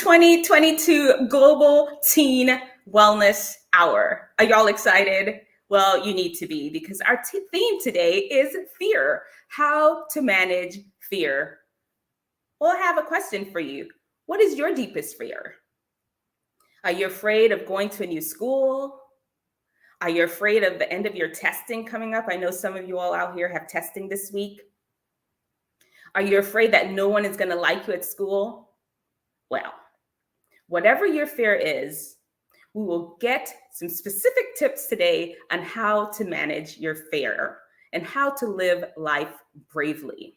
2022 Global Teen Wellness Hour. Are y'all excited? Well, you need to be, because our theme today is fear, how to manage fear. Well, I have a question for you. What is your deepest fear? Are you afraid of going to a new school? Are you afraid of the end of your testing coming up? I know some of you all out here have testing this week. Are you afraid that no one is going to like you at school? Well, whatever your fear is, we will get some specific tips today on how to manage your fear and how to live life bravely.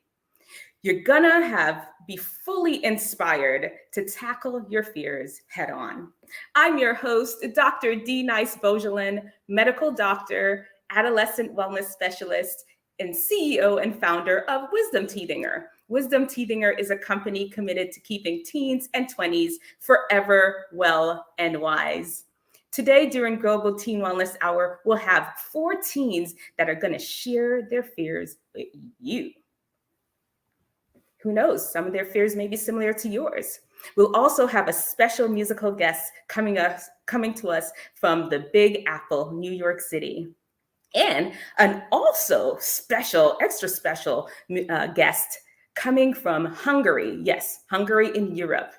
You're gonna be fully inspired to tackle your fears head on. I'm your host, Dr. D. Nice Bojalin, medical doctor, adolescent wellness specialist, and CEO and founder of Wisdomteethinger. Wisdomteethinger is a company committed to keeping teens and 20s forever well and wise. Today, during Global Teen Wellness Hour, we'll have 4 teens that are going to share their fears with you. Who knows? Some of their fears may be similar to yours. We'll also have a special musical guest coming to us from the Big Apple, New York City. And an also extra special guest coming from Hungary. Yes, Hungary in Europe.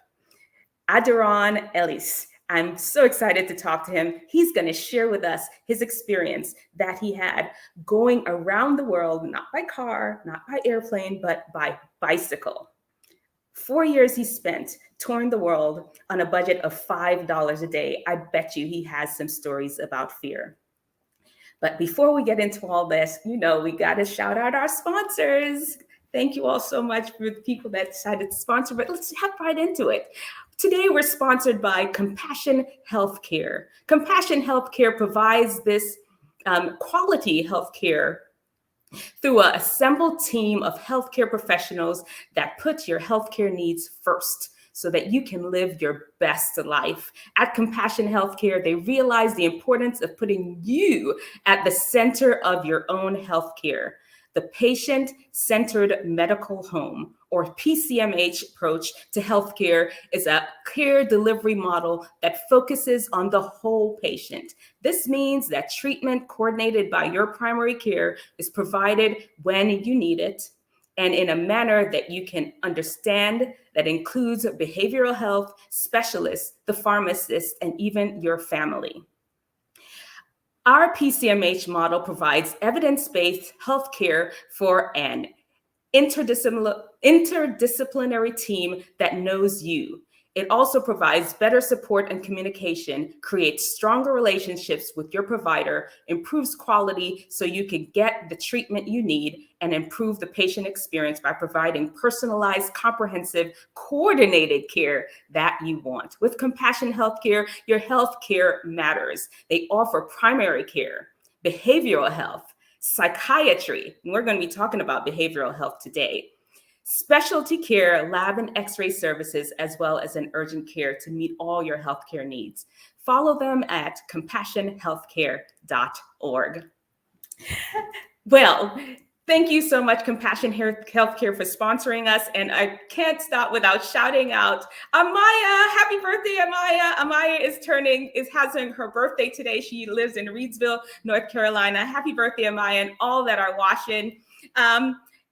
Adorjan Illes. I'm so excited to talk to him. He's going to share with us his experience that he had going around the world, not by car, not by airplane, but by bicycle. 4 years he spent touring the world on a budget of $5 a day. I bet you he has some stories about fear. But before we get into all this, we got to shout out our sponsors. Thank you all so much for the people that decided to sponsor, but let's hop right into it. Today, we're sponsored by Compassion Healthcare. Compassion Healthcare provides this quality healthcare through an assembled team of healthcare professionals that put your healthcare needs first, so that you can live your best life. At Compassion Healthcare, they realize the importance of putting you at the center of your own healthcare. The patient-centered medical home, or PCMH approach to healthcare, is a care delivery model that focuses on the whole patient. This means that treatment coordinated by your primary care is provided when you need it, and in a manner that you can understand, that includes behavioral health specialists, the pharmacist, and even your family. Our PCMH model provides evidence-based healthcare for an interdisciplinary team that knows you. It also provides better support and communication, creates stronger relationships with your provider, improves quality so you can get the treatment you need, and improve the patient experience by providing personalized, comprehensive, coordinated care that you want. With Compassion Healthcare, your healthcare matters. They offer primary care, behavioral health, psychiatry, and we're going to be talking about behavioral health today, specialty care, lab and x-ray services, as well as an urgent care to meet all your healthcare needs. Follow them at compassionhealthcare.org. Well, thank you so much, Compassion Healthcare, for sponsoring us. And I can't stop without shouting out Amaya. Happy birthday, Amaya. Amaya has her birthday today. She lives in Reidsville, North Carolina. Happy birthday, Amaya, and all that are watching.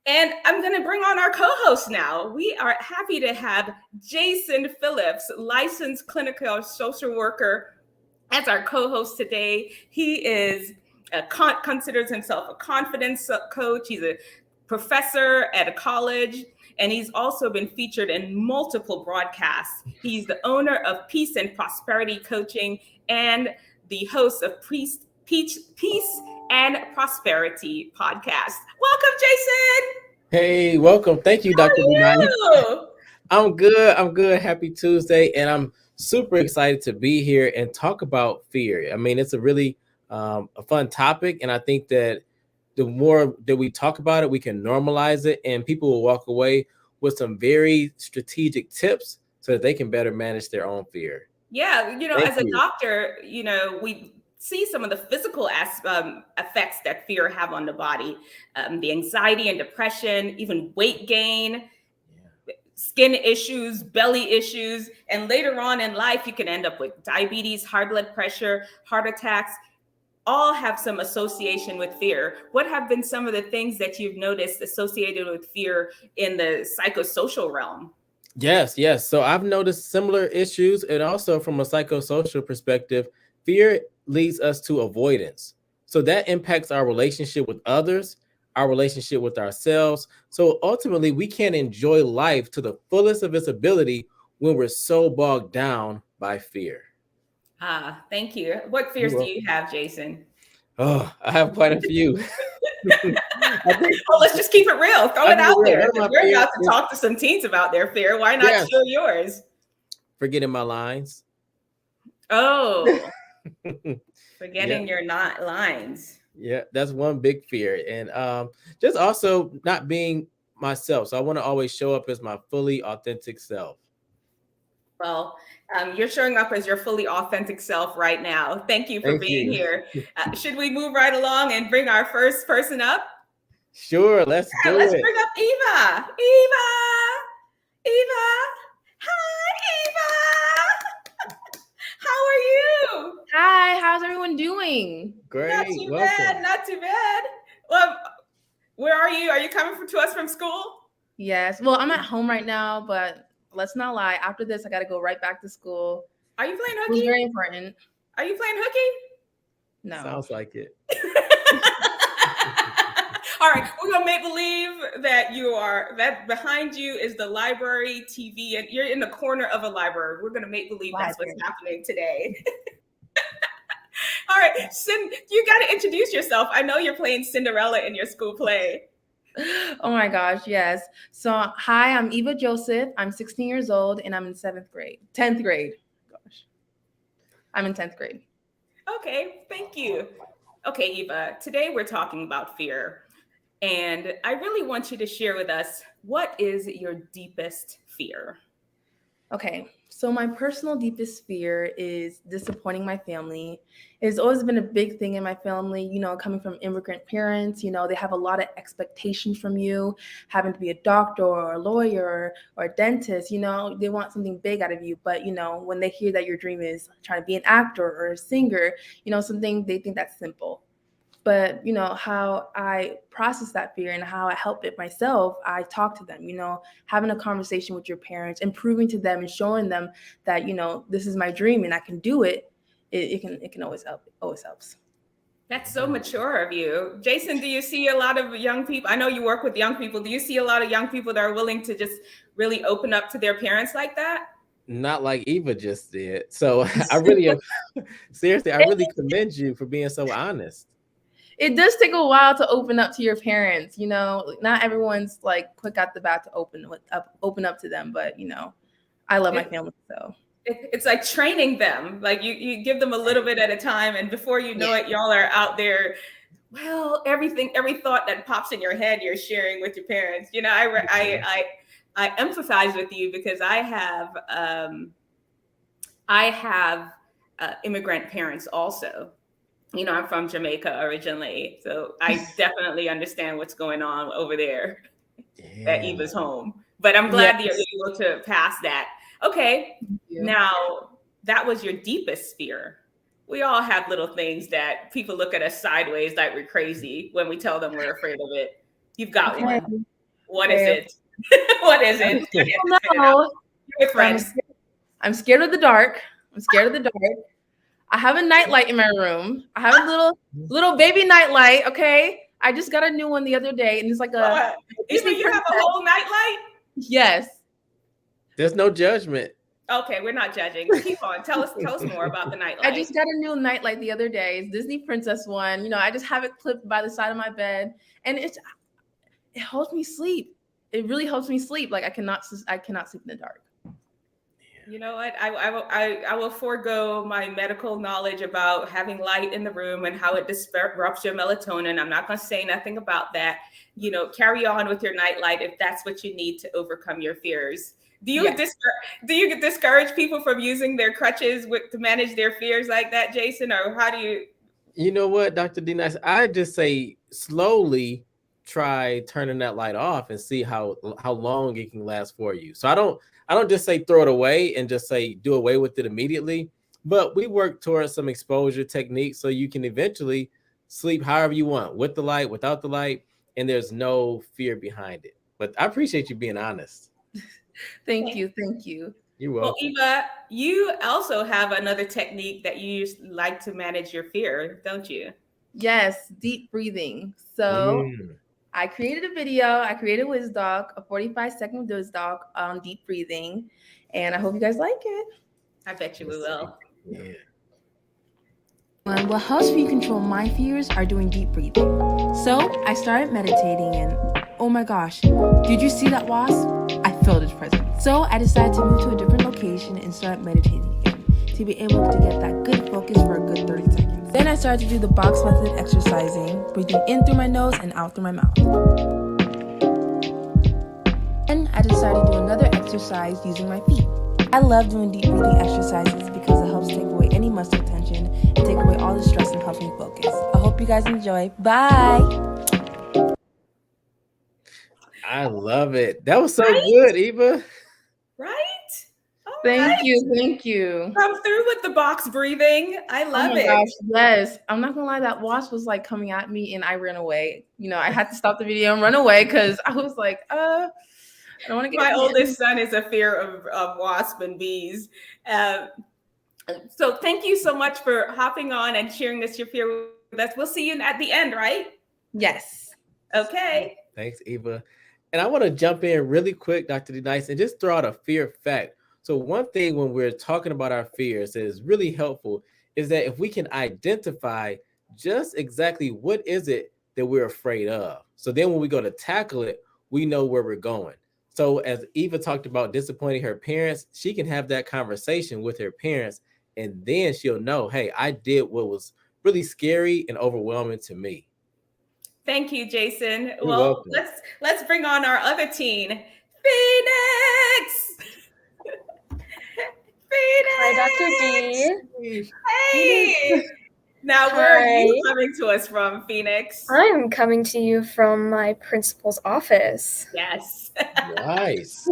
And I'm going to bring on our co-host now. We are happy to have Jason Phillps, licensed clinical social worker, as our co-host today. He considers himself a confidence coach. He's a professor at a college, and he's also been featured in multiple broadcasts. He's the owner of Peace and Prosperity Coaching and the host of Peace and Prosperity podcast. Welcome, Jason. Hey, welcome. Thank you, Dr. Benani. I'm good. Happy Tuesday. And I'm super excited to be here and talk about fear. I mean, it's a really a fun topic. And I think that the more that we talk about it, we can normalize it, and people will walk away with some very strategic tips so that they can better manage their own fear. Yeah. As a doctor, we see some of the physical effects that fear have on the body, the anxiety and depression, even weight gain. skin issues, belly issues, and later on in life, you can end up with diabetes, high blood pressure, heart attacks. All have some association with fear. What have been some of the things that you've noticed associated with fear in the psychosocial realm? Yes, yes. So I've noticed similar issues, and also from a psychosocial perspective, fear leads us to avoidance. So that impacts our relationship with others, our relationship with ourselves. So ultimately, we can't enjoy life to the fullest of its ability when we're so bogged down by fear. Ah, thank you. What fears You're do you welcome. have, Jason? Oh, I have quite a few. I think, Well, let's just keep it real. Throw I it mean, out one there of because my we're fears about to is, talk to some teens about their fear. Why not yes, share yours? forgetting my lines. Oh, Yeah. forgetting your not lines. Yeah, that's one big fear. And just also not being myself. So I want to always show up as my fully authentic self. Well, you're showing up as your fully authentic self right now. Thank you for Thank being you. here. Should we move right along and bring our first person up? Sure, let's Yeah, do let's it. bring up Eva. Eva. Eva. Hi, Eva. How are you? Hi, how's everyone doing? Not Great. too bad. Welcome. Not too bad. Well, where are you? Are you coming to us from school? Yes. Well, I'm at home right now, but let's not lie. After this, I got to go right back to school. Are you playing It was hooky? very important. Are you playing hooky? No. Sounds like it. All right, we're gonna make believe that that behind you is the library TV, and you're in the corner of a library. We're gonna make believe that's what's happening today. All right, you got to introduce yourself. I know you're playing Cinderella in your school play. Oh my gosh, yes. So, hi, I'm Eva Joseph. I'm 16 years old and I'm in 10th grade. Gosh. I'm in 10th grade. Okay, thank you. Okay, Eva, today we're talking about fear. And I really want you to share with us, what is your deepest fear? Okay, so my personal deepest fear is disappointing my family. It's always been a big thing in my family, coming from immigrant parents, they have a lot of expectations from you, having to be a doctor or a lawyer or a dentist, they want something big out of you. But, when they hear that your dream is trying to be an actor or a singer, something they think that's simple. But, how I process that fear and how I help it myself, I talk to them, having a conversation with your parents and proving to them and showing them that, this is my dream and I can do it. It can always help. It always helps. That's so mature of you. Jason, do you see a lot of young people? I know you work with young people. Do you see a lot of young people that are willing to just really open up to their parents like that? Not like Eva just did. So I really, seriously, I really commend you for being so honest. It does take a while to open up to your parents, not everyone's like quick out the bat to open up to them, but I love my family. So it's like training them. Like you give them a little bit at a time, and before you know it, y'all are out there. Well, every thought that pops in your head, you're sharing with your parents. I empathize with you because I have immigrant parents also. I'm from Jamaica originally, so I definitely understand what's going on over there at Eva's home. But I'm glad that you're able to pass that. Okay, now that was your deepest fear. We all have little things that people look at us sideways like we're crazy when we tell them we're afraid of it. You've got one. What is it? What is it? No. With friends. I'm scared of the dark. I have a nightlight in my room. I have a little baby nightlight. Okay, I just got a new one the other day, and it's like a. Even you have a whole nightlight? Yes. There's no judgment. Okay, we're not judging. Keep on. Tell us more about the nightlight. I just got a new nightlight the other day. It's Disney Princess one. I just have it clipped by the side of my bed, and it helps me sleep. It really helps me sleep. Like I cannot sleep in the dark. You know what? I will forego my medical knowledge about having light in the room and how it disrupts your melatonin. I'm not going to say nothing about that. Carry on with your nightlight if that's what you need to overcome your fears. Do you discourage people from using their crutches to manage their fears like that, Jason? Or how do you? You know what, Dr. D. Nice? I just say slowly try turning that light off and see how long it can last for you. So I don't just say throw it away and just say do away with it immediately, but we work towards some exposure techniques so you can eventually sleep however you want, with the light, without the light, and there's no fear behind it. But I appreciate you being honest. Thank you. You're welcome. Well, Eva, you also have another technique that you like to manage your fear, don't you? Yes, deep breathing. So I created a video. I created a whiz doc, a 45-second whiz doc on deep breathing, and I hope you guys like it. I bet you we will. Yeah. And what helps me control my fears are doing deep breathing. So I started meditating and oh my gosh, did you see that wasp? I felt its presence. So I decided to move to a different location and start meditating again to be able to get that good focus for a good 30 seconds. Then I started to do the box method exercising, breathing in through my nose and out through my mouth. Then I decided to do another exercise using my feet. I love doing deep breathing exercises because it helps take away any muscle tension and take away all the stress and helps me focus. I hope you guys enjoy. Bye! I love it. That was so good, Eva. Right? Thank you. Come through with the box breathing. I love it. Gosh, yes. I'm not gonna lie, that wasp was like coming at me and I ran away. I had to stop the video and run away because I was like, I don't want to get my oldest son is a fear of wasps and bees. So thank you so much for hopping on and sharing your fear with us. We'll see you at the end, right? Yes. Okay. Thanks, Eva. And I want to jump in really quick, Dr. Denise, and just throw out a fear fact. So one thing when we're talking about our fears that is really helpful is that if we can identify just exactly what is it that we're afraid of. So then when we go to tackle it, we know where we're going. So as Eva talked about disappointing her parents, she can have that conversation with her parents, and then she'll know, hey, I did what was really scary and overwhelming to me. Thank you, Jason. You're welcome. Let's bring on our other teen, Phoenix. Phoenix. Hi, Dr. D. Hey. Now, where are you coming to us from, Phoenix? I'm coming to you from my principal's office. Yes. Nice.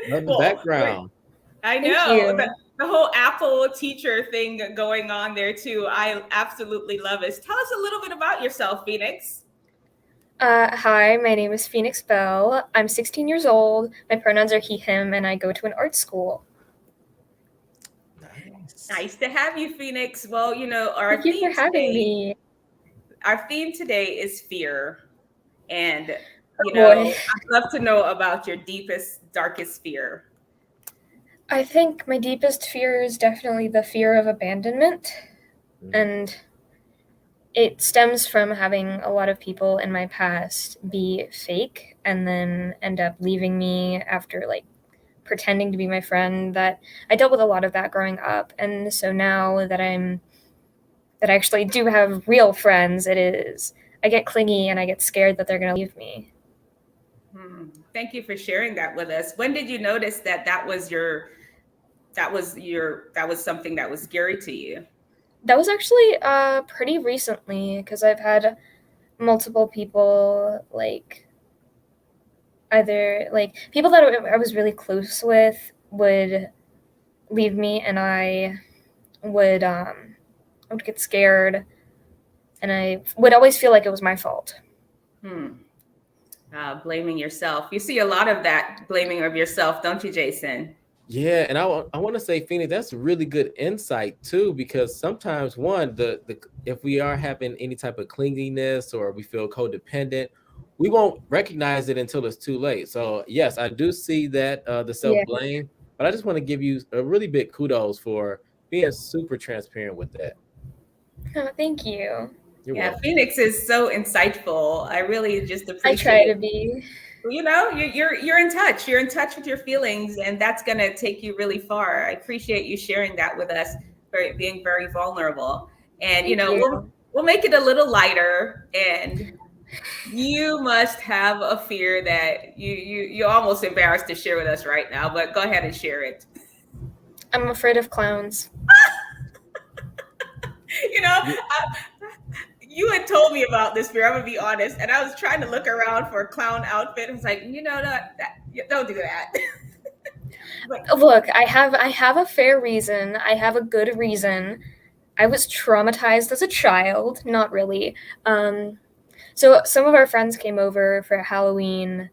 Love the background. I know. The whole Apple teacher thing going on there, too. I absolutely love it. Tell us a little bit about yourself, Phoenix. Hi, my name is Phoenix Bell. I'm 16 years old. My pronouns are he, him, and I go to an art school. Nice to have you, Phoenix. Well, Thank you for having me. Our theme today is fear. And, I'd love to know about your deepest, darkest fear. I think my deepest fear is definitely the fear of abandonment. And it stems from having a lot of people in my past be fake and then end up leaving me after pretending to be my friend. That I dealt with a lot of that growing up. And so now that I actually do have real friends, I get clingy and I get scared that they're going to leave me. Thank you for sharing that with us. When did you notice that was something that was scary to you? That was actually pretty recently, because I've had multiple people people that I was really close with would leave me, and I would get scared, and I would always feel like it was my fault. Blaming yourself. You see a lot of that blaming of yourself, don't you, Jason? Yeah, and I want to say, Phoenix, that's really good insight too, because sometimes if we are having any type of clinginess or we feel codependent, we won't recognize it until it's too late. So yes, I do see that the self-blame, but I just want to give you a really big kudos for being super transparent with that. Oh, thank you. You're welcome. Phoenix is so insightful. I really just appreciate. I try to be. You're in touch. You're in touch with your feelings, and that's going to take you really far. I appreciate you sharing that with us, being very vulnerable. And we'll make it a little lighter. And you must have a fear that you're almost embarrassed to share with us right now. But go ahead and share it. I'm afraid of clowns. You had told me about this fear. I'm gonna be honest, and I was trying to look around for a clown outfit. I was like, don't do that. Look, I have a fair reason. I have a good reason. I was traumatized as a child. Not really. So some of our friends came over for Halloween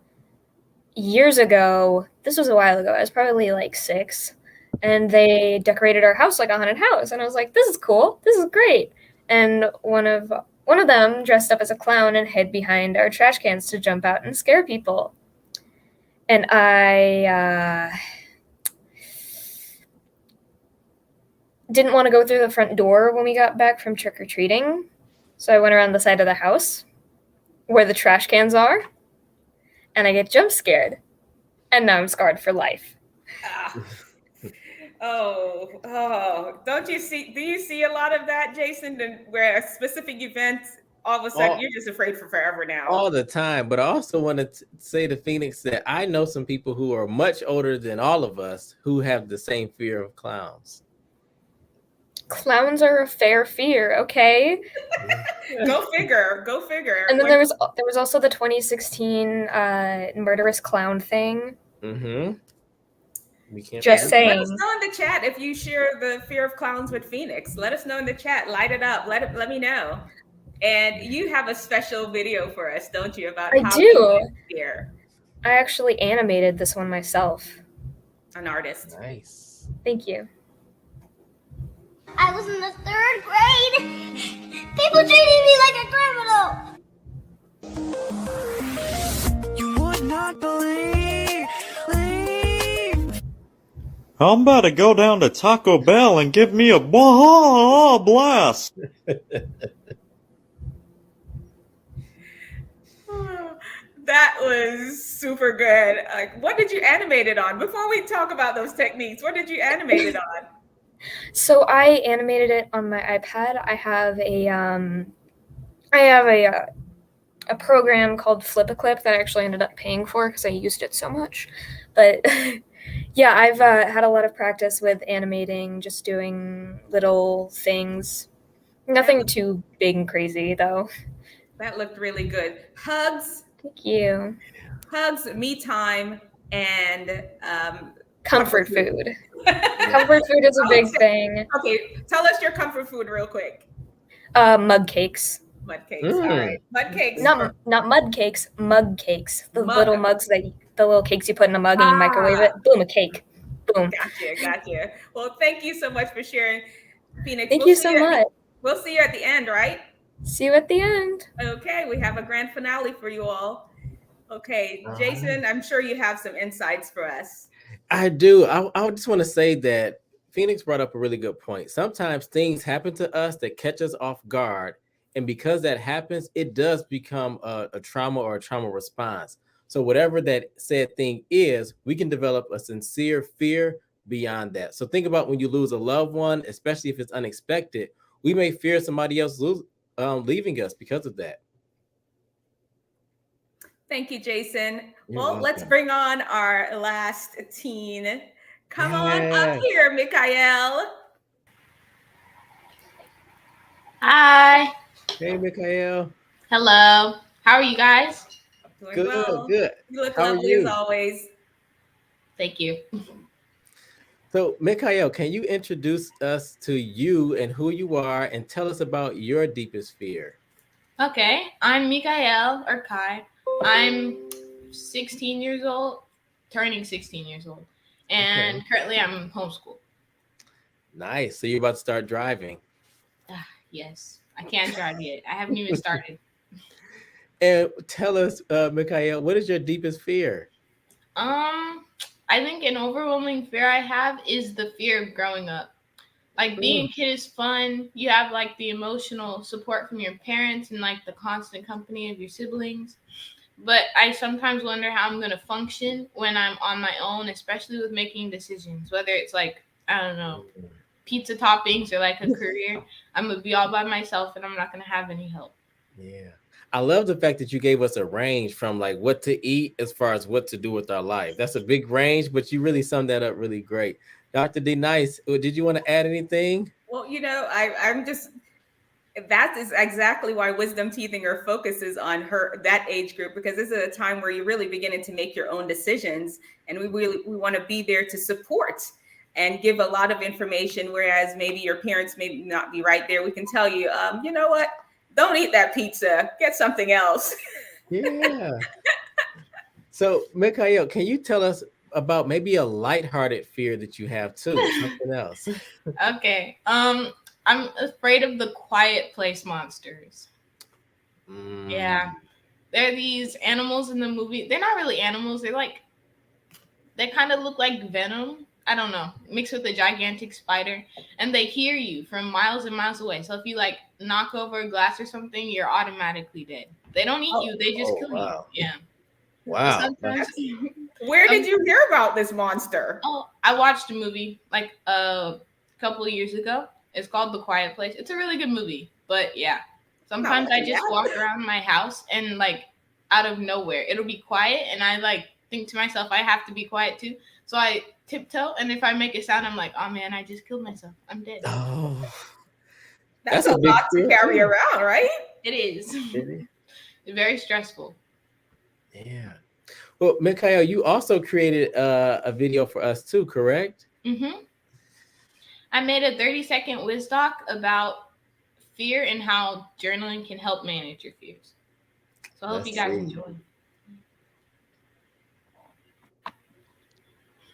years ago. This was a while ago. I was probably like 6, and they decorated our house like a haunted house. And I was like, "This is cool. This is great." And one of them dressed up as a clown and hid behind our trash cans to jump out and scare people. And I didn't want to go through the front door when we got back from trick-or-treating. So I went around the side of the house where the trash cans are, and I get jump scared. And now I'm scarred for life. Do you see a lot of that, Jason, where a specific event, all of a sudden you're just afraid for forever now? All the time. But I also want to say to Phoenix that I know some people who are much older than all of us who have the same fear of clowns. Clowns are a fair fear, okay? Go figure. And then there was also the 2016 murderous clown thing. Mm-hmm. We can't just saying. Let us know in the chat if you share the fear of clowns with Phoenix. Let us know in the chat. Light it up. Let me know. And you have a special video for us, don't you? About how you fear. I actually animated this one myself. An artist. Nice. Thank you. I was in the 3rd grade. People treated me like a criminal. You would not believe. I'm about to go down to Taco Bell and give me a blast. That was super good. Like, what did you animate it on? Before we talk about those techniques, what did you animate it on? So I animated it on my iPad. I have a program called Flip-A-Clip that I actually ended up paying for because I used it so much. But yeah, I've had a lot of practice with animating, just doing little things. Nothing too big and crazy, though. That looked really good. Hugs. Thank you. Hugs, me time, and comfort food. Comfort food is a big thing. Okay, tell us your comfort food real quick. Mug cakes. Mud cakes. All right. Mud cakes. Not mud cakes, mug cakes. The little mugs the little cakes you put in a mug and you microwave it. Boom, a cake. Boom. Gotcha. Well, thank you so much for sharing, Phoenix. Thank you so much. We'll see you at the end, right? See you at the end. Okay, we have a grand finale for you all. Okay, Jason, I'm sure you have some insights for us. I do. I just want to say that Phoenix brought up a really good point. Sometimes things happen to us that catch us off guard. And because that happens, it does become a trauma or a trauma response. So whatever that said thing is, we can develop a sincere fear beyond that. So think about when you lose a loved one, especially if it's unexpected, we may fear somebody else leaving us because of that. Thank you, Jason. You're well, welcome. Let's bring on our last teen. Come on up here, Mikael. Hi. Hey, Mikael. Hello. How are you guys? Doing Good, well. good. You look How are lovely you? as always. Thank you. So, Mikael, can you introduce us to you and who you are and tell us about your deepest fear? Okay. I'm Mikael, or Kai. I'm 16 years old, turning 16 years old. And currently I'm homeschooled. Nice. So you're about to start driving. Yes. I can't drive yet. I haven't even started. And tell us, Mikael, what is your deepest fear? I think an overwhelming fear I have is the fear of growing up. Like being a kid is fun. You have like the emotional support from your parents and like the constant company of your siblings. But I sometimes wonder how I'm going to function when I'm on my own, especially with making decisions, whether it's like, I don't know, pizza toppings or like a career. I'm going to be all by myself and I'm not going to have any help. Yeah. I love the fact that you gave us a range from like what to eat as far as what to do with our life. That's a big range, but you really summed that up really great. Dr. D. Nice, did you want to add anything? Well, I'm just That is exactly why Wisdomteethinger focuses on that age group, because this is a time where you're really beginning to make your own decisions, and we want to be there to support and give a lot of information. Whereas maybe your parents may not be right there, we can tell you, you know what? Don't eat that pizza. Get something else. Yeah. So, Mikhail, can you tell us about maybe a lighthearted fear that you have too? Something else. Okay. I'm afraid of the quiet place monsters. Yeah. They're these animals in the movie. They're not really animals. They kind of look like Venom. I don't know. Mixed with a gigantic spider. And they hear you from miles and miles away. So if you like knock over a glass or something, you're automatically dead. They don't eat you. They just kill wow. you. Yeah. Wow. Sometimes, where did you hear about this monster? Oh, I watched a movie like a couple of years ago. It's called The Quiet Place. It's a really good movie. But yeah, sometimes I just walk around my house and like out of nowhere, it'll be quiet. And I like think to myself, I have to be quiet too. So I tiptoe. And if I make a sound, I'm like, oh man, I just killed myself. I'm dead. Oh, that's a lot to carry around, right? It is. It's very stressful. Yeah. Well, Mikhail, you also created a video for us too, correct? Mm-hmm. I made a 30-second WizDoc about fear and how journaling can help manage your fears. So I hope you guys enjoy.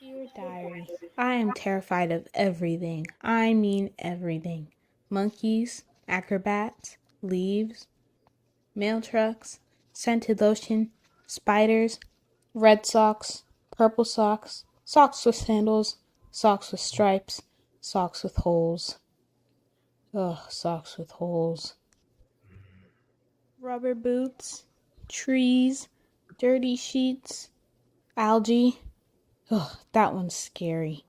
Dear Diary, I am terrified of everything. I mean everything. Monkeys, acrobats, leaves, mail trucks, scented lotion, spiders, red socks, purple socks, socks with sandals, socks with stripes, socks with holes. Ugh, socks with holes. Rubber boots, trees, dirty sheets, algae. Ugh, that one's scary.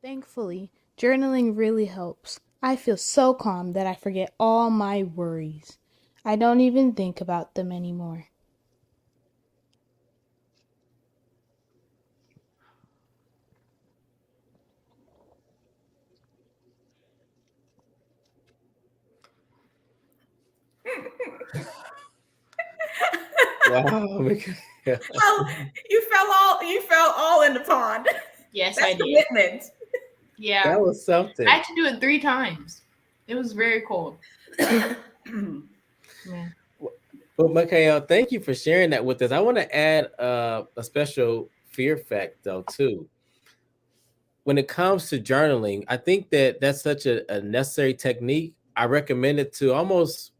Thankfully, journaling really helps. I feel so calm that I forget all my worries. I don't even think about them anymore. Wow. Oh, you fell all in the pond. Yes, That's I did. Commitment. Yeah. That was something. I had to do it 3 times. It was very cold. Yeah. Well, Mikhail, thank you for sharing that with us. I want to add a special fear fact, though, too. When it comes to journaling, I think that that's such a necessary technique. I recommend it to almost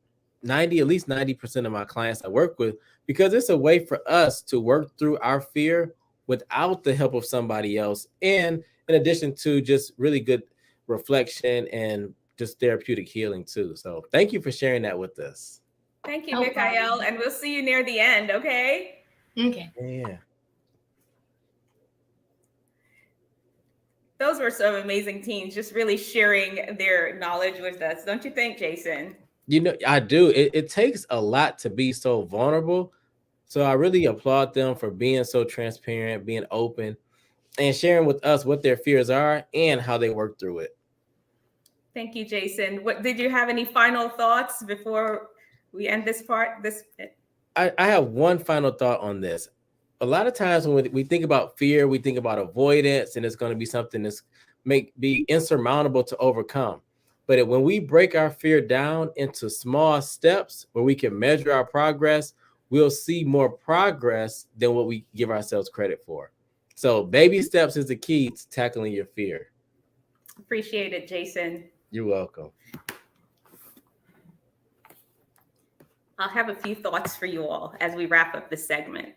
at least 90% of my clients I work with, because it's a way for us to work through our fear without the help of somebody else. And in addition to just really good reflection and just therapeutic healing too. So thank you for sharing that with us. Thank you, Mikhail. And we'll see you near the end, okay? Okay. Yeah. Those were some amazing teens, just really sharing their knowledge with us. Don't you think, Jason? You know, I do. It takes a lot to be so vulnerable. So I really applaud them for being so transparent, being open, and sharing with us what their fears are and how they work through it. Thank you, Jason. What did you have any final thoughts before we end this part? I have one final thought on this. A lot of times when we think about fear, we think about avoidance, and it's going to be something that's be insurmountable to overcome. But when we break our fear down into small steps where we can measure our progress, we'll see more progress than what we give ourselves credit for. So baby steps is the key to tackling your fear. Appreciate it, Jason. You're welcome. I'll have a few thoughts for you all as we wrap up this segment.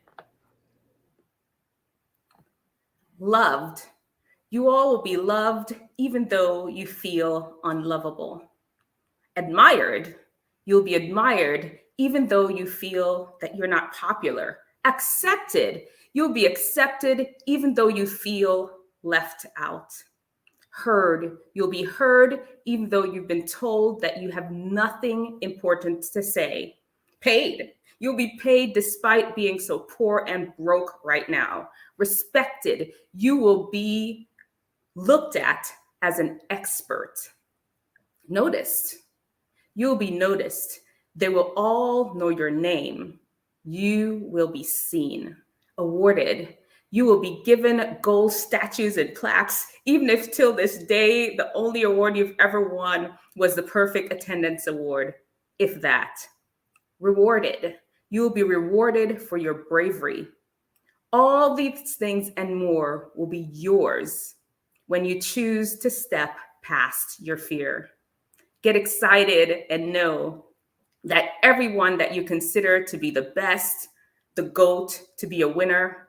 Loved. You all will be loved even though you feel unlovable. Admired. You'll be admired even though you feel that you're not popular. Accepted. You'll be accepted even though you feel left out. Heard. You'll be heard even though you've been told that you have nothing important to say. Paid. You'll be paid despite being so poor and broke right now. Respected. You will be looked at as an expert. Noticed. You'll be noticed. They will all know your name. You will be seen, awarded. You will be given gold statues and plaques, even if till this day, the only award you've ever won was the Perfect Attendance Award, if that. Rewarded. You will be rewarded for your bravery. All these things and more will be yours when you choose to step past your fear. Get excited and know that everyone that you consider to be the best, the GOAT, to be a winner,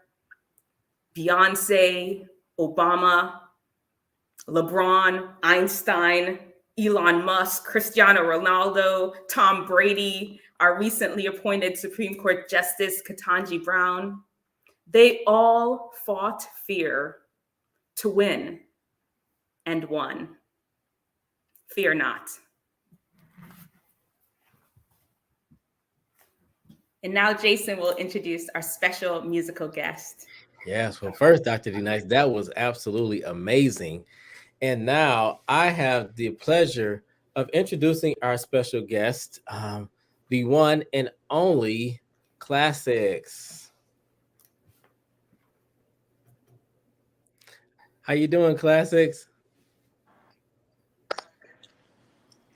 Beyonce, Obama, LeBron, Einstein, Elon Musk, Cristiano Ronaldo, Tom Brady, our recently appointed Supreme Court Justice Ketanji Brown, they all fought fear to win and won. Fear not. And now Jason will introduce our special musical guest. Yes, well, first, Dr. D Nice, that was absolutely amazing. And now I have the pleasure of introducing our special guest, the one and only Classics. How you doing, Classics?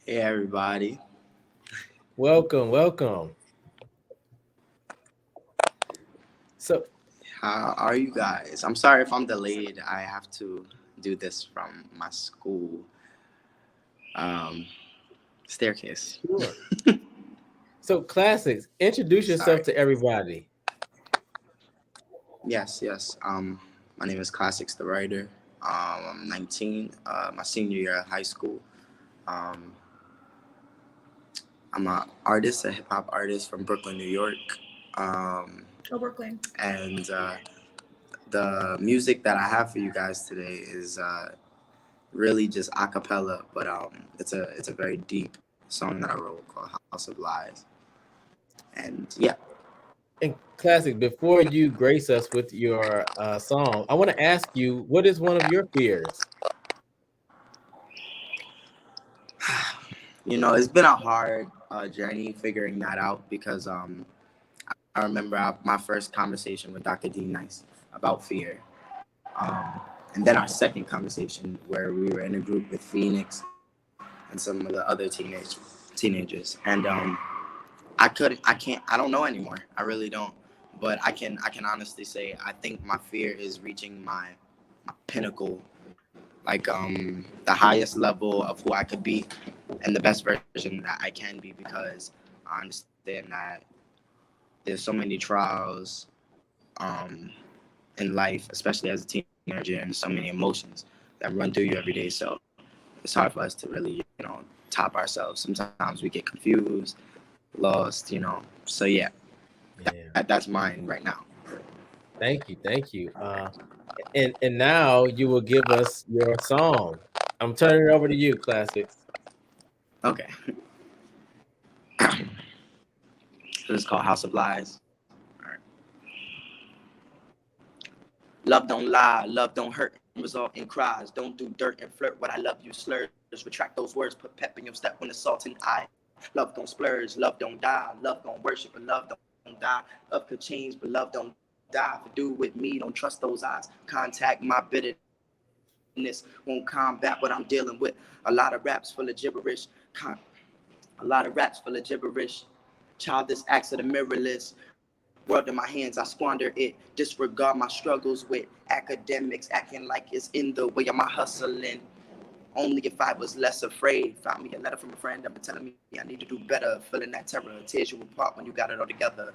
Hey, everybody. Welcome, welcome. So, how are you guys? I'm sorry if I'm delayed. I have to do this from my school staircase. Sure. So, Classics, introduce yourself to everybody. Yes. My name is Classics, the writer. I'm 19, my senior year of high school. I'm an artist, a hip hop artist from Brooklyn, New York. Brooklyn. And the music that I have for you guys today is really just a cappella, but it's a very deep song that I wrote called House of Lies. And yeah. And Classic, before you grace us with your song, I want to ask you, what is one of your fears? You know, it's been a hard journey figuring that out because I remember my first conversation with Dr. D Nice about fear. And then our second conversation where we were in a group with Phoenix and some of the other teenagers. And I don't know anymore. I really don't. But I can honestly say I think my fear is reaching my pinnacle, like the highest level of who I could be and the best version that I can be, because I understand that there's so many trials in life, especially as a teenager, and so many emotions that run through you every day. So it's hard for us to really, top ourselves. Sometimes we get confused, lost, So yeah. That's mine right now. Thank you. And now you will give us your song. I'm turning it over to you, Classics. Okay. So it's called House of Lies. All right. Love don't lie, love don't hurt, result in cries. Don't do dirt and flirt. What I love you slurs. Retract those words, put pep in your step when the salt and eye. Love don't splurge, love don't die, love don't worship, but love don't die. Love could change, but love don't die. For do with me, don't trust those eyes. Contact my bitterness, won't combat what I'm dealing with. A lot of raps full of gibberish. Childish acts of the mirrorless. World in my hands, I squander it. Disregard my struggles with academics, acting like it's in the way of my hustling. Only if I was less afraid. Found me a letter from a friend that been telling me I need to do better. Feeling that terror, tears you apart when you got it all together.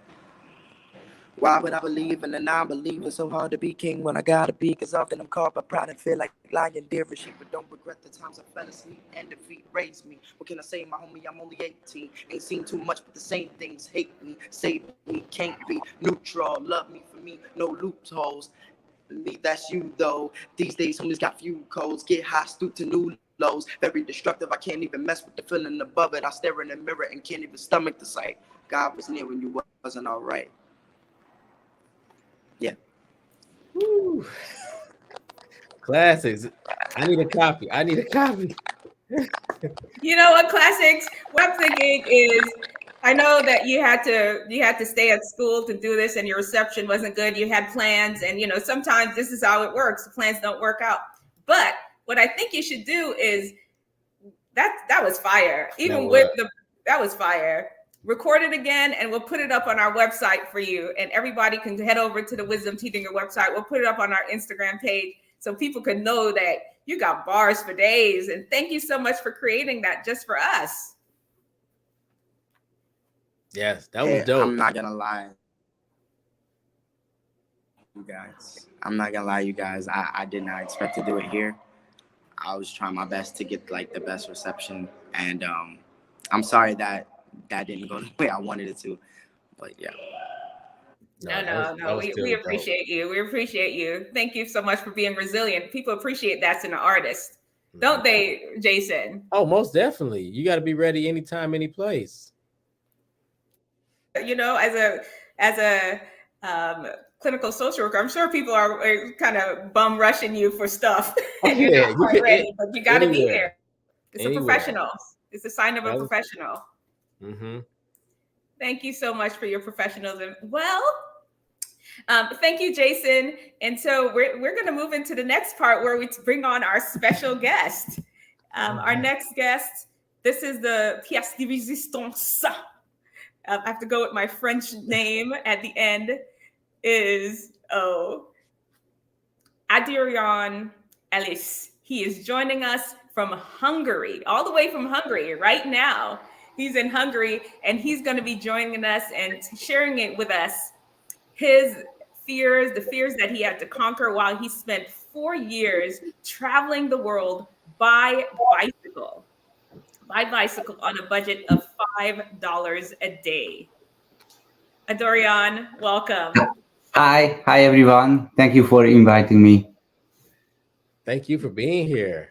Why would I believe in the non-belief? It's so hard to be king when I gotta be, cause often I'm caught by pride and feel like lying dear for sheep, but don't regret the times I fell asleep and defeat raised me. What can I say, my homie? I'm only 18. Ain't seen too much, but the same things hate me, save me, can't be neutral. Love me for me, no loopholes. Me, that's you though. These days, homies got few codes. Get high, stoop to new lows. Very destructive. I can't even mess with the feeling above it. I stare in the mirror and can't even stomach the sight. God was near when you wasn't all right. Yeah. Woo. Classics. I need a copy. You know what, classics? What I'm thinking is, I know that you had to stay at school to do this, and your reception wasn't good. You had plans, and sometimes this is how it works. Plans don't work out. But what I think you should do is that was fire. Even with that was fire. Record it again, and we'll put it up on our website for you. And everybody can head over to the Wisdomteethinger website. We'll put it up on our Instagram page so people can know that you got bars for days. And thank you so much for creating that just for us. Yes, that was dope. I'm not gonna lie, you guys. I did not expect to do it here. I was trying my best to get like the best reception, and I'm sorry that didn't go the way I wanted it to. But yeah. No. We appreciate you. We appreciate you. Thank you so much for being resilient. People appreciate that's in an artist, don't they, Jason? Oh, most definitely. You got to be ready anytime, any place. As a clinical social worker, I'm sure people are kind of bum rushing you for stuff. Yeah, but you got to be there. It's Anywhere. a professional. It's a sign of a professional. Mm-hmm. Thank you so much for your professionalism. Well, thank you, Jason. And so we're going to move into the next part where we bring on our special guest. Our next guest, this is the pièce de résistance. I have to go with my French name at the end, is Adorjan Illes. He is joining us from Hungary, all the way from Hungary right now. He's in Hungary, and he's going to be joining us and sharing it with us, his fears, the fears that he had to conquer while he spent 4 years traveling the world by bicycle on a budget of $5 a day. Adorjan, welcome. Hi everyone. Thank you for inviting me. Thank you for being here.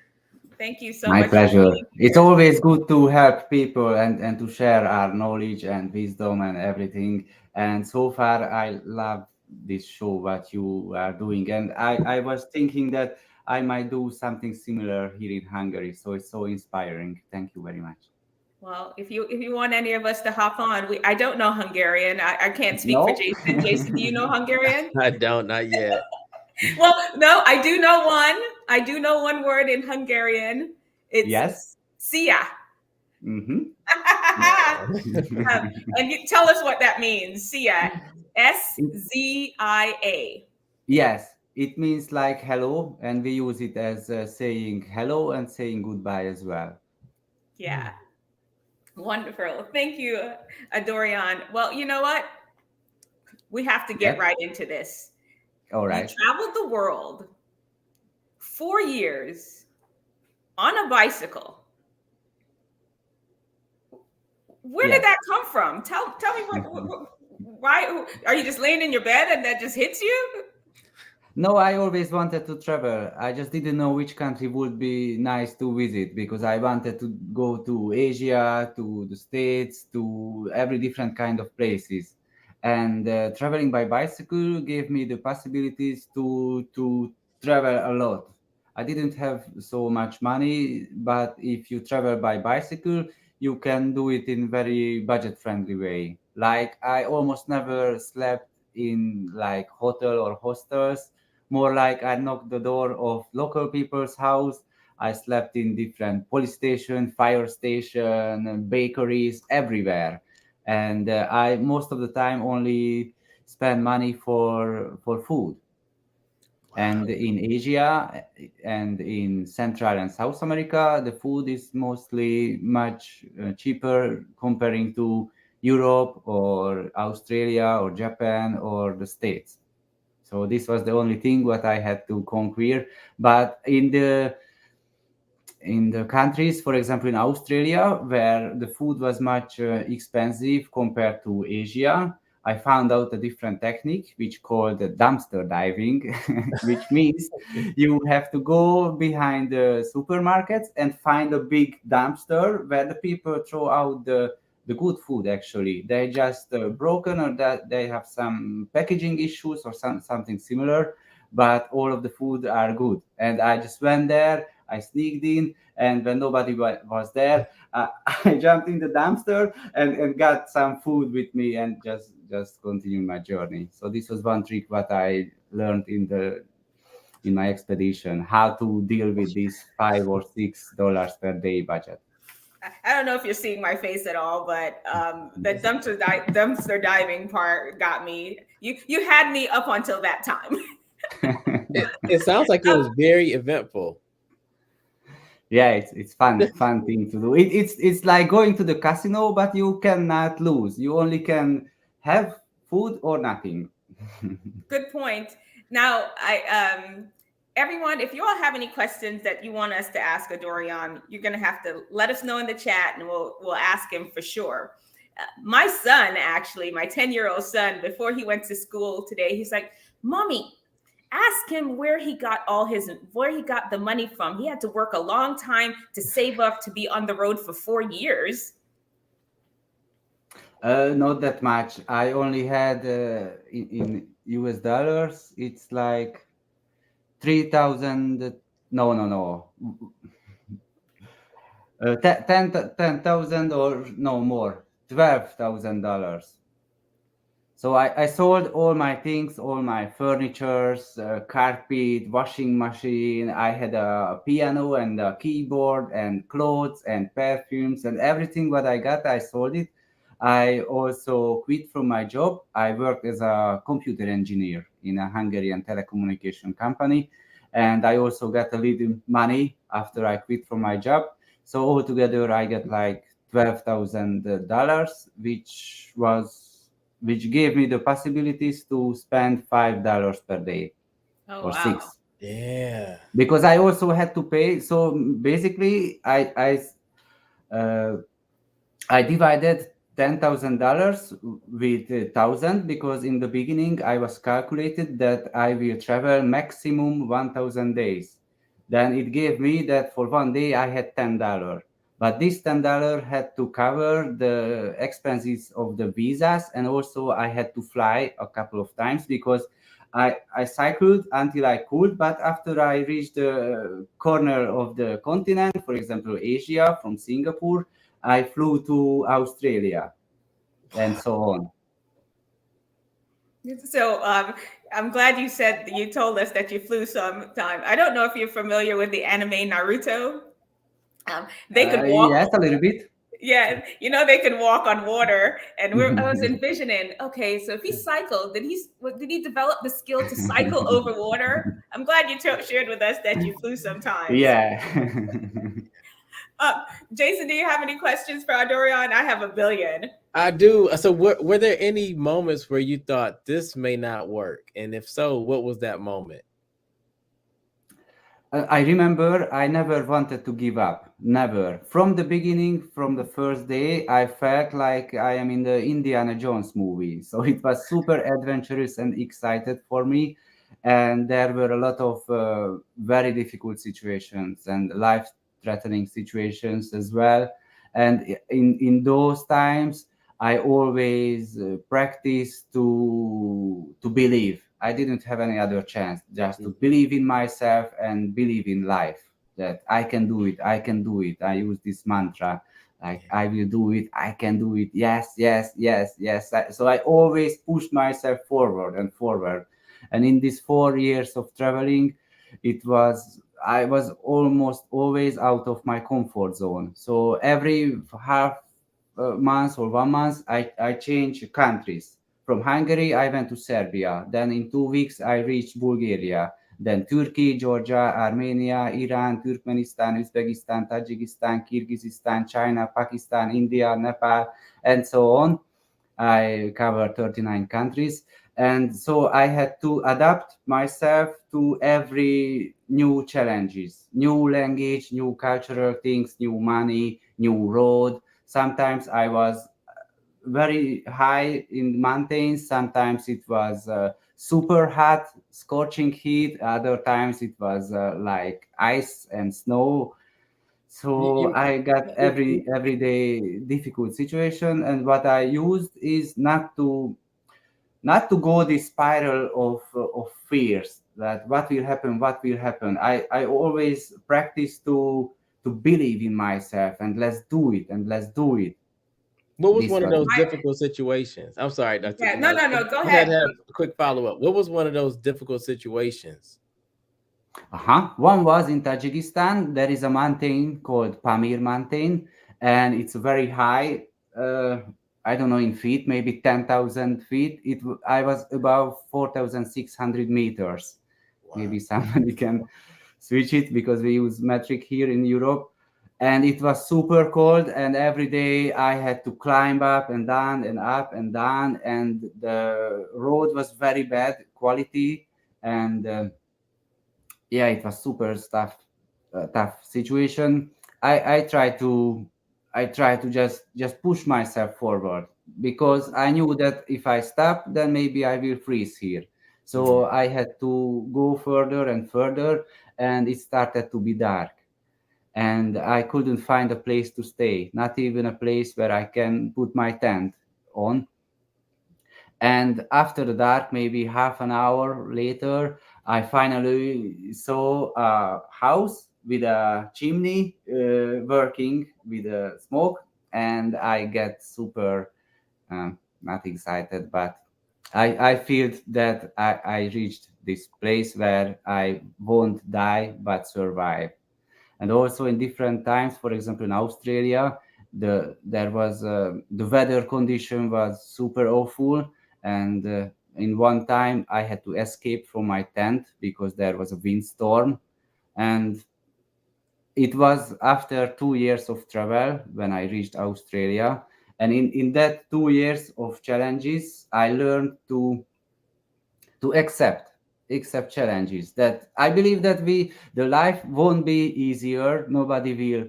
Thank you so much. My pleasure. It's always good to help people and to share our knowledge and wisdom and everything. And so far, I love this show, what you are doing. And I was thinking that I might do something similar here in Hungary. So it's so inspiring. Thank you very much. Well, if you want any of us to hop on, I don't know Hungarian. I can't speak for Jason. Jason, do you know Hungarian? I don't, not yet. Well, no, I do know one. I do know one word in Hungarian. It's yes. Szia. Mm-hmm. And you tell us what that means. Szia. SZIA. Yes. It means like hello, and we use it as saying hello and saying goodbye as well. Yeah. Wonderful. Thank you, Adorjan. Well, you know what? We have to get right into this. All right. You traveled the world 4 years on a bicycle. Where did that come from? Tell me why are you just laying in your bed and that just hits you? No, I always wanted to travel. I just didn't know which country would be nice to visit because I wanted to go to Asia, to the States, to every different kind of places. And traveling by bicycle gave me the possibilities to travel a lot. I didn't have so much money, but if you travel by bicycle, you can do it in very budget-friendly way. Like I almost never slept in like hotel or hostels. More like I knocked the door of local people's house. I slept in different police station, fire station, bakeries, everywhere. And I most of the time only spend money for food. And in Asia and in Central and South America, the food is mostly much cheaper comparing to Europe or Australia or Japan or the States. So this was the only thing what I had to conquer. But in the countries, for example, in Australia, where the food was much expensive compared to Asia, I found out a different technique, which called dumpster diving, which means you have to go behind the supermarkets and find a big dumpster where the people throw out the good food. Actually, they just broken or that they have some packaging issues or something similar, but all of the food are good. And I just went there. I sneaked in, and when nobody was there, I jumped in the dumpster and got some food with me and just continued my journey. So this was one trick what I learned in my expedition, how to deal with this $5 or $6 per day budget. I don't know if you're seeing my face at all, but the dumpster diving part got me. You had me up until that time. It sounds like it was very eventful. Yeah, it's fun thing to do. It's like going to the casino, but you cannot lose. You only can have food or nothing. Good point. Now, everyone, if you all have any questions that you want us to ask Adorjan, you're going to have to let us know in the chat, and we'll ask him for sure. My son, actually, my 10-year-old son, before he went to school today, he's like, "Mommy, ask him where he got the money from. He had to work a long time to save up to be on the road for 4 years." Not that much. I only had in US dollars. It's like 3,000. No. 10,000 or no more. $12,000. So I sold all my things, all my furnitures, carpet, washing machine. I had a piano and a keyboard and clothes and perfumes and everything what I got, I sold it. I also quit from my job. I worked as a computer engineer in a Hungarian telecommunication company. And I also got a little money after I quit from my job. So altogether, I got like $12,000, which gave me the possibilities to spend $5 per day or wow. $6. Yeah. Because I also had to pay. So basically, I divided $10,000 with 1,000 because in the beginning I was calculated that I will travel maximum 1,000 days. Then it gave me that for one day I had $10. But this $10 had to cover the expenses of the visas, and also I had to fly a couple of times because I cycled until I could, but after I reached the corner of the continent, for example, Asia from Singapore, I flew to Australia and so on. So I'm glad you told us that you flew sometime. I don't know if you're familiar with the anime Naruto. They could walk. Yes, a little bit. Yeah, they can walk on water, and I was envisioning. Okay, so if he cycled, did he develop the skill to cycle over water? I'm glad you shared with us that you flew sometimes. Yeah. Jason, do you have any questions for Adorjan? I have a billion. I do. So were there any moments where you thought this may not work? And if so, what was that moment? I remember I never wanted to give up. Never. From the beginning, from the first day, I felt like I am in the Indiana Jones movie. So it was super adventurous and excited for me. And there were a lot of very difficult situations and life-threatening situations as well. And in those times, I always practiced to believe. I didn't have any other chance, just to believe in myself and believe in life, that I can do it. I can do it. I use this mantra, like I will do it. I can do it. Yes, yes, yes, yes. So I always pushed myself forward and forward. And in these 4 years of traveling, I was almost always out of my comfort zone. So every half month or 1 month, I change countries. From Hungary, I went to Serbia. Then in 2 weeks, I reached Bulgaria. Then Turkey, Georgia, Armenia, Iran, Turkmenistan, Uzbekistan, Tajikistan, Kyrgyzstan, China, Pakistan, India, Nepal, and so on. I covered 39 countries. And so I had to adapt myself to every new challenges, new language, new cultural things, new money, new road. Sometimes I was very high in mountains. Sometimes it was super hot, scorching heat. Other times it was like ice and snow. So I got everyday difficult situation. And what I used is not to go this spiral of fears. that what will happen, what will happen. I always practice to believe in myself, and let's do it, and let's do it. What was This one of was those difficult situations? I'm sorry, Dr. Yeah, no, go I had ahead. to have a quick follow-up. What was one of those difficult situations? One was in Tajikistan. There is a mountain called Pamir Mountain, and it's very high. I don't know in feet, maybe 10,000 feet. I was about 4,600 meters. Wow. Maybe somebody can switch it because we use metric here in Europe. And it was super cold, and every day I had to climb up and down and up and down, and the road was very bad quality, and yeah, it was super tough situation. I try to just push myself forward, because I knew that if I stop, then maybe I will freeze here. So I had to go further and further, and it started to be dark, and I couldn't find a place to stay, not even a place where I can put my tent on. And after the dark, maybe half an hour later, I finally saw a house with a chimney working with a smoke, and I get super not excited, but I feel that I reached this place where I won't die but survive. And also in different times, for example in Australia, the weather condition was super awful, and in one time I had to escape from my tent because there was a windstorm. And it was after 2 years of travel when I reached Australia, and in that 2 years of challenges I learned to accept challenges. That I believe that the life won't be easier. Nobody will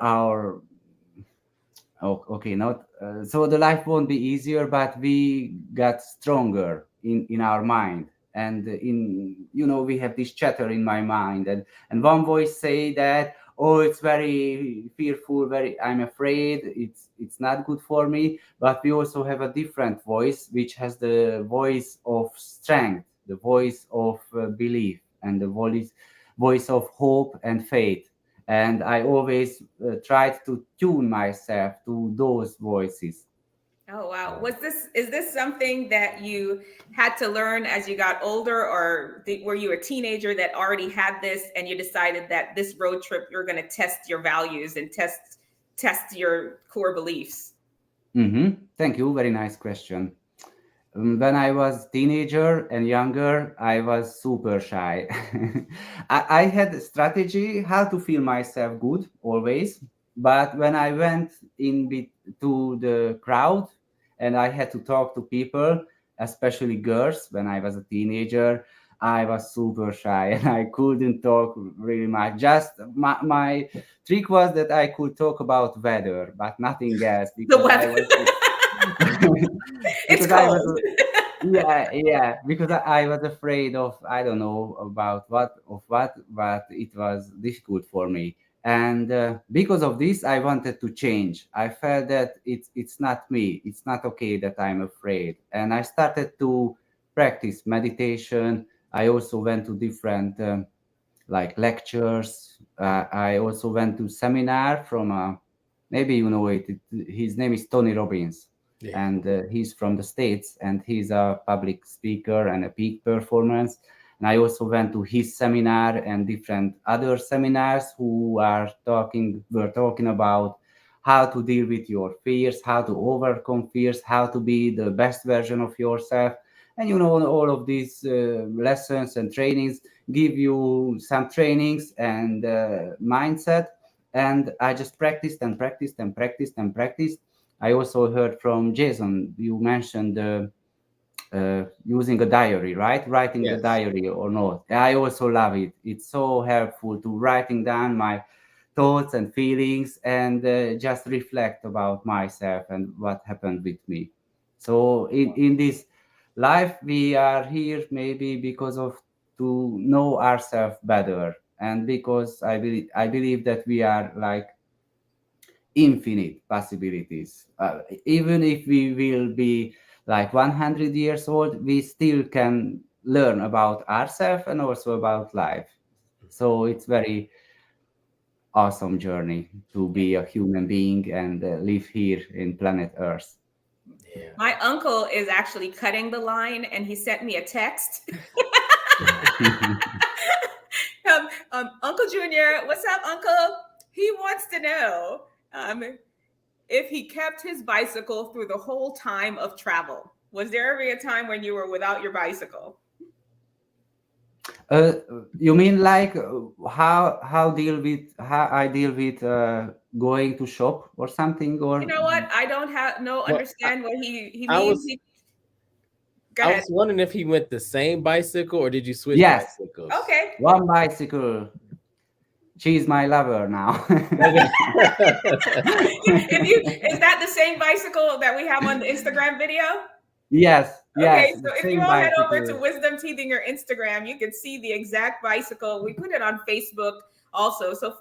our okay not so the life won't be easier, but we got stronger in our mind. And in we have this chatter in my mind, and one voice say that, oh, it's very fearful, very, I'm afraid, it's not good for me. But we also have a different voice, which has the voice of strength, the voice of belief, and the voice of hope and faith. And I always tried to tune myself to those voices. Oh wow. Is this something that you had to learn as you got older, or were you a teenager that already had this and you decided that this road trip you're going to test your values and test your core beliefs? Thank you. Very nice question. When I was teenager and younger, I was super shy. I had a strategy how to feel myself good always, but when I went to the crowd and I had to talk to people, especially girls, when I was a teenager, I was super shy and I couldn't talk really much. Just my trick was that I could talk about weather, but nothing else, The because I weather. was It's because I cold. was yeah, because I was afraid of, I don't know about what, but it was difficult for me. And because of this, I wanted to change. I felt that it's not me, it's not okay that I'm afraid. And I started to practice meditation. I also went to different like lectures. I also went to seminar from maybe you know it, his name is Tony Robbins. Yeah. And he's from the States, and he's a public speaker and a peak performance. And I also went to his seminar and different other seminars who were talking about how to deal with your fears, how to overcome fears, how to be the best version of yourself. And all of these lessons and trainings give you some trainings and mindset. And I just practiced and practiced and practiced and practiced. I also heard from Jason, you mentioned using a diary, right? Writing the diary or not. I also love it. It's so helpful to writing down my thoughts and feelings, and just reflect about myself and what happened with me. So in this life, we are here maybe because of to know ourselves better, and because I believe that we are like infinite possibilities. Even if we will be like 100 years old, we still can learn about ourselves and also about life. So it's very awesome journey to be a human being and live here in planet Earth. Yeah. My uncle is actually cutting the line, and he sent me a text. Uncle Junior, what's up, Uncle? He wants to know if he kept his bicycle through the whole time of travel. Was there ever a time when you were without your bicycle? You mean like how I deal with going to shop or something, or You know what? I don't understand what he means. Go I ahead. was wondering if he went the same bicycle or did you switch Yes. bicycles? Okay. One bicycle. She's my lover now. Is that the same bicycle that we have on the Instagram video? Yes. Okay, Yes. so if same you all head over bicycle. to Wisdomteethinger Instagram, you can see the exact bicycle. We put it on Facebook also. So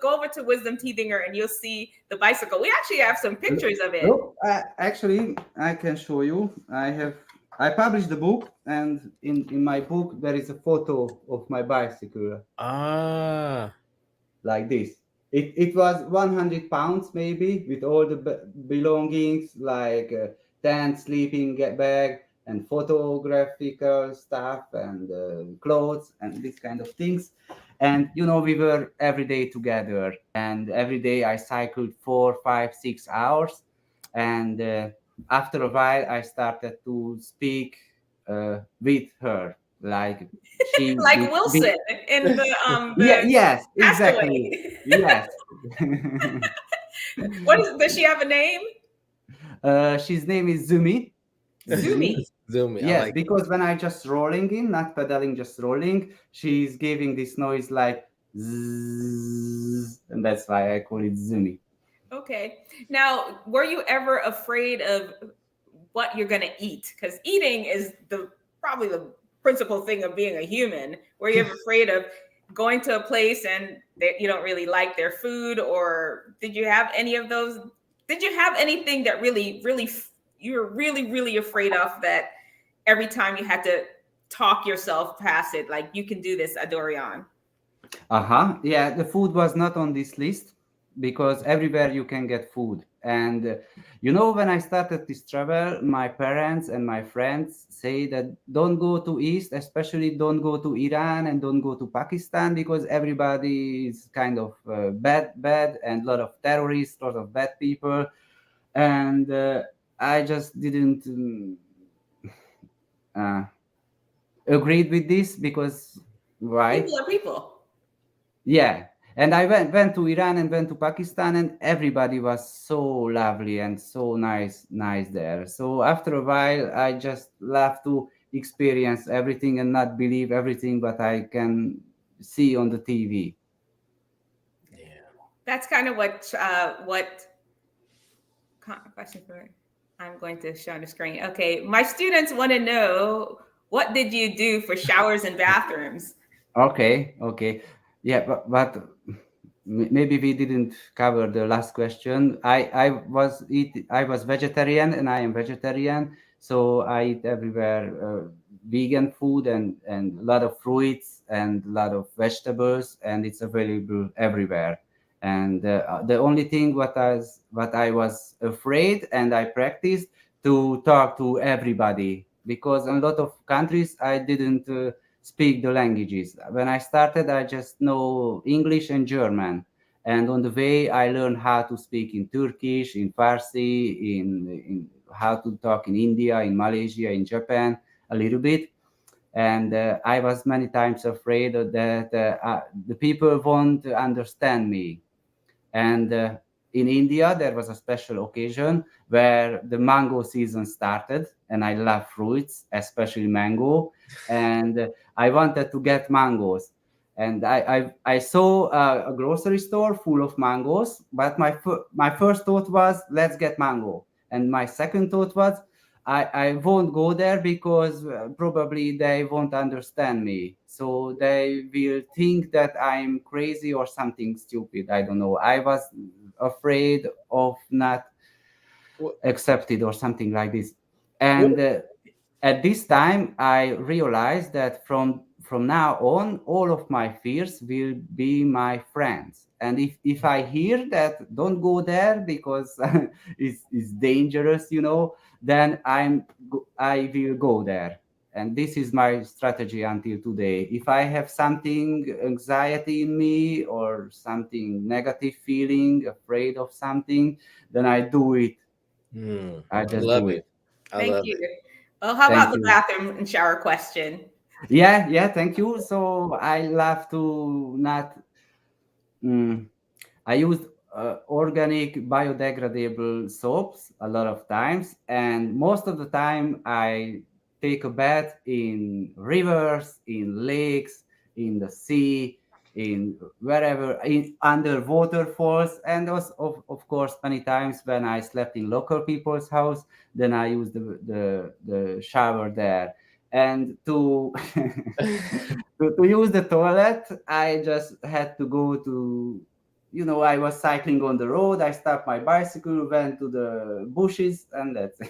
go over to Wisdomteethinger and you'll see the bicycle. We actually have some pictures of it. Look, actually, I can show you. I published the book, and in my book there is a photo of my bicycle. Like this. It was 100 pounds maybe, with all the belongings like tent, sleeping bag, and photographical stuff, and clothes, and this kind of things. And we were every day together, and every day I cycled 4, 5, 6 hours. And after a while I started to speak with her, like she like Wilson in the yes, exactly. Yes. Does she have a name? She's name is Zumi. Zumi. Zumi. Yes, because when I just rolling in, not pedaling, just rolling, she's giving this noise like zzz, and that's why I call it Zumi. Okay. Now, were you ever afraid of what you're gonna eat? Because eating is probably the principal thing of being a human. Were you ever afraid of going to a place and you don't really like their food, or did you have any of those? Did you have anything that really you're really afraid of, that every time you had to talk yourself past it, like, you can do this, Adorjan? Yeah, the food was not on this list because everywhere you can get food. And when I started this travel, my parents and my friends say that don't go to East, especially don't go to Iran and don't go to Pakistan, because everybody is kind of bad, and a lot of terrorists, a lot of bad people. And I just didn't agreed with this, because why? People are people. Yeah. And I went to Iran and went to Pakistan, and everybody was so lovely and so nice there. So after a while, I just love to experience everything and not believe everything that I can see on the TV. Yeah, that's kind of what question for. I'm going to show on the screen. Okay, my students want to know, what did you do for showers and bathrooms? Okay. Yeah, but maybe we didn't cover the last question. I was vegetarian, and I am vegetarian, so I eat everywhere vegan food and a lot of fruits and a lot of vegetables, and it's available everywhere. And the only thing what I was afraid, and I practiced to talk to everybody, because in a lot of countries I didn't speak the languages. When I started, I just know English and German. And on the way, I learned how to speak in Turkish, in Farsi, in how to talk in India, in Malaysia, in Japan, a little bit. And I was many times afraid that the people won't understand me. And in India, there was a special occasion where the mango season started, and I love fruits, especially mango. And I wanted to get mangoes. And I saw a grocery store full of mangoes, but my first thought was, let's get mango. And my second thought was, I won't go there because probably they won't understand me. So they will think that I'm crazy or something stupid. I don't know. I was afraid of not accepted or something like this. And At this time, I realized that from now on, all of my fears will be my friends. And if I hear that don't go there because it's dangerous, then I will go there. And this is my strategy until today. If I have something anxiety in me or something negative feeling, afraid of something, then I do it. I just love do it. it. Thank you. Well, how about Thank the you. bathroom and shower question? Yeah, thank you. So I love to not. I use organic biodegradable soaps a lot of times, and most of the time I take a bath in rivers, in lakes, in the sea, in wherever, in under waterfalls, and also, of course, many times when I slept in local people's house, then I use the shower there. And to to use the toilet, I just had to go to, I was cycling on the road. I stopped my bicycle, went to the bushes, and that's it.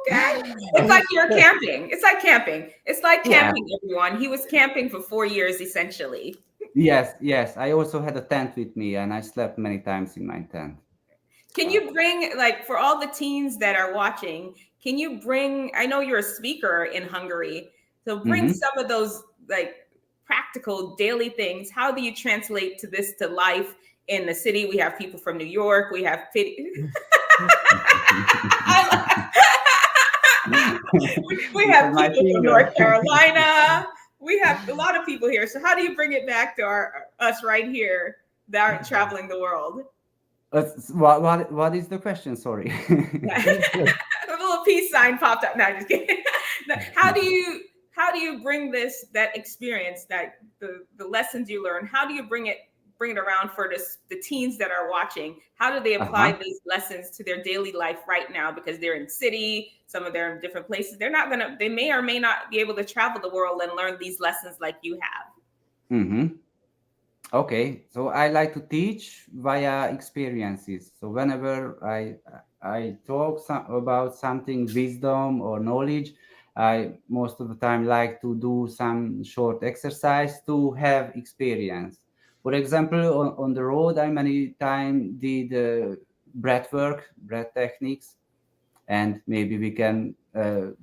Okay. It's like you're camping. It's like camping. It's like Yeah. camping, everyone. He was camping for 4 years, essentially. Yes. I also had a tent with me, and I slept many times in my tent. Can you bring, like, for all the teens that are watching, can you bring, I know you're a speaker in Hungary, so bring Mhm. some of those, like, practical daily things. How do you translate to life in the city? We have people from New York. We have we have My people from finger. North Carolina. We have a lot of people here. So how do you bring it back to us right here that aren't traveling the world? What is the question? Sorry. A little peace sign popped up. No, just kidding. How do you bring that experience, that the lessons you learn? How do you bring it around for the teens that are watching? How do they apply these lessons to their daily life right now? Because they're in city, some of them are in different places. They may or may not be able to travel the world and learn these lessons like you have. Mm-hmm. Okay, so I like to teach via experiences. So whenever I talk about something, wisdom or knowledge, I most of the time like to do some short exercise to have experience. For example, on the road, I many time did breath work, breath techniques, and maybe we can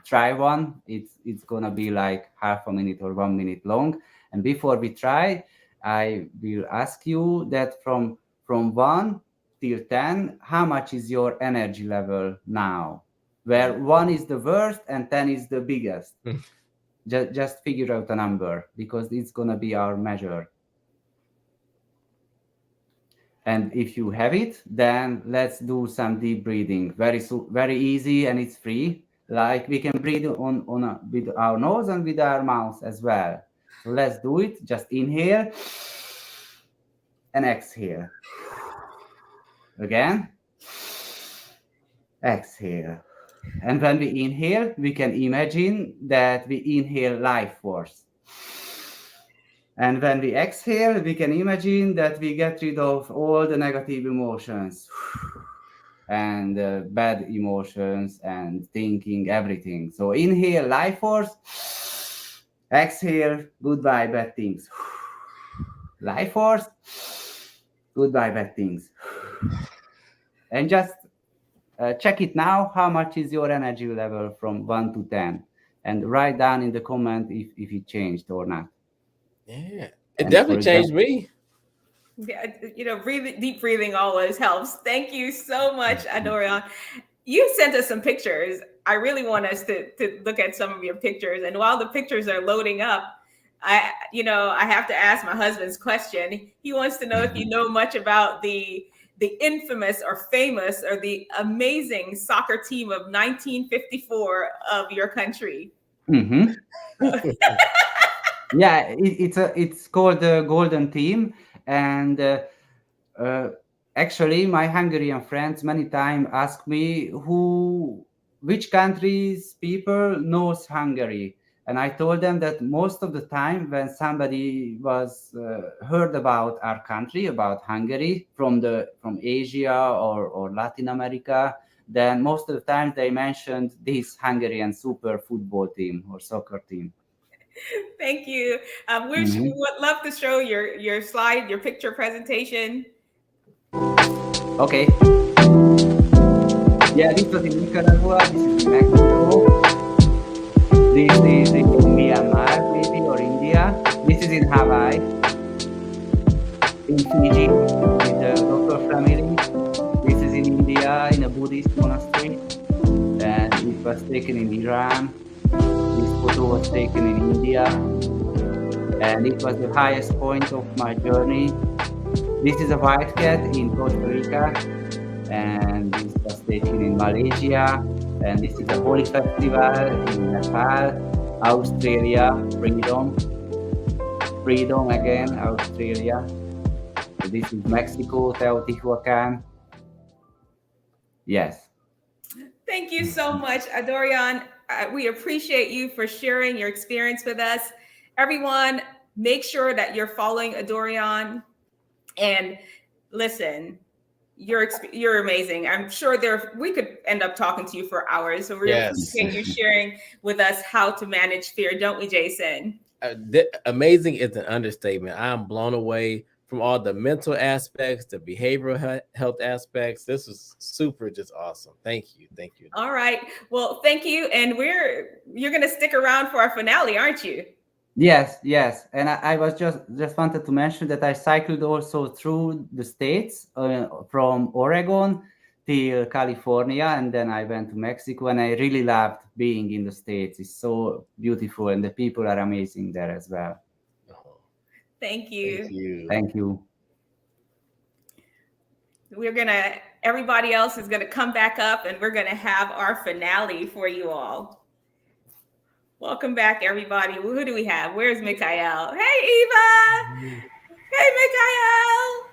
try one. It's gonna be like half a minute or 1 minute long. And before we try, I will ask you that from 1 till 10, how much is your energy level now? Where 1 is the worst and 10 is the biggest. Just figure out a number, because it's gonna be our measure. And if you have it, then let's do some deep breathing. Very easy, and it's free. Like we can breathe with our nose and with our mouth as well. So let's do it. Just inhale and exhale. Again. Exhale. And when we inhale, we can imagine that we inhale life force. And when we exhale, we can imagine that we get rid of all the negative emotions and bad emotions and thinking, everything. So inhale life force, exhale goodbye bad things. Life force, goodbye bad things. And just check it now. How much is your energy level from 1 to 10? And write down in the comment if it changed or not. Yeah, it definitely changed me. Yeah, deep breathing always helps. Thank you so much, Adorjan. You sent us some pictures. I really want us to look at some of your pictures. And while the pictures are loading up, I have to ask my husband's question. He wants to know if you know much about the infamous or famous or the amazing soccer team of 1954 of your country. Mm-hmm. Yeah, it's called the Golden Team, and actually, my Hungarian friends many times ask me which countries people knows Hungary, and I told them that most of the time when somebody was heard about our country, about Hungary from Asia or Latin America, then most of the time they mentioned this Hungarian super football team or soccer team. Thank you. We would love to show your slide, your picture presentation. Okay. Yeah, this was in Nicaragua, this is in Mexico, this is in Myanmar maybe, or India, this is in Hawaii, in Fiji with the local family, this is in India in a Buddhist monastery, and it was taken in Iran, this photo was taken in India, and it was the highest point of my journey. This is a white cat in Costa Rica, and this was taken in Malaysia, and this is a Holi festival in Nepal, Australia, freedom again, Australia. So this is Mexico, Teotihuacan. Yes. Thank you so much, Adorjan. We appreciate you for sharing your experience with us. Everyone, make sure that you're following Adorjan. And listen, you're amazing. I'm sure we could end up talking to you for hours. So we appreciate you sharing with us how to manage fear, don't we, Jason? Amazing is an understatement. I'm blown away from all the mental aspects, the behavioral health aspects. This was super, just awesome. Thank you. All right. Well, thank you. And you're going to stick around for our finale, aren't you? Yes. And I was just wanted to mention that I cycled also through the states, from Oregon till California, and then I went to Mexico, and I really loved being in the States. It's so beautiful, and the people are amazing there as well. Thank you. Thank you. Everybody else is going to come back up, and we're going to have our finale for you all. Welcome back, everybody. Who do we have? Where's Mikhail? Hey, Eva. Hey, Mikhail.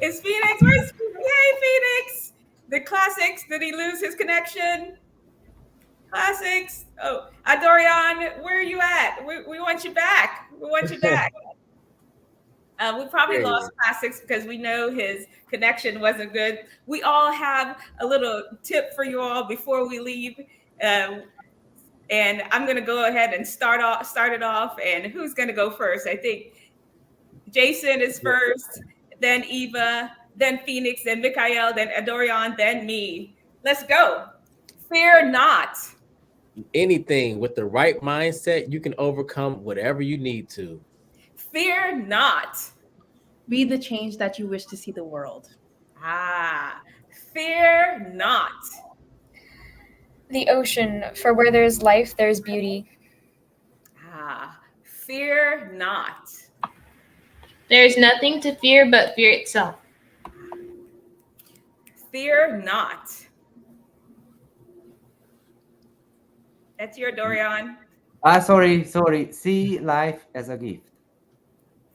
Is Phoenix? Hey, Phoenix. The classics. Did he lose his connection? Classics. Oh, Adorjan, where are you at? We want you back. We probably lost classics because we know his connection wasn't good. We all have a little tip for you all before we leave. And I'm going to go ahead and start it off. And who's going to go first? I think Jason is first, then Eva, then Phoenix, then Mikhail, then Adorjan, then me. Let's go. Fear not. Anything with the right mindset, you can overcome whatever you need to. Fear not. Be the change that you wish to see the world. Fear not. The ocean, for where there's life, there's beauty. Fear not. There's nothing to fear but fear itself. Fear not. That's your Adorjan. Sorry. See life as a gift.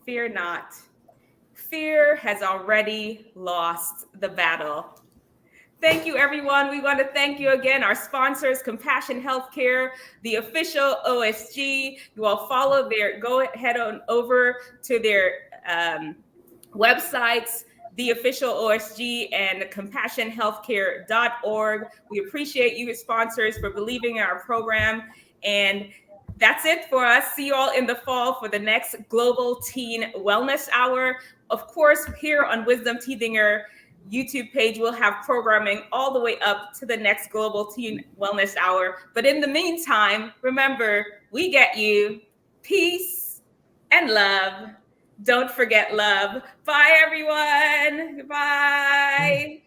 Fear not. Fear has already lost the battle. Thank you, everyone. We want to thank you again, our sponsors, Compassion Healthcare, the official OSG. You all follow go ahead on over to their websites, the official OSG and compassionhealthcare.org. We appreciate you as sponsors for believing in our program. And that's it for us. See you all in the fall for the next Global Teen Wellness Hour. Of course, here on Wisdomteethinger YouTube page, we'll have programming all the way up to the next Global Teen Wellness Hour. But in the meantime, remember, we get you peace and love. Don't forget love. Bye, everyone. Goodbye.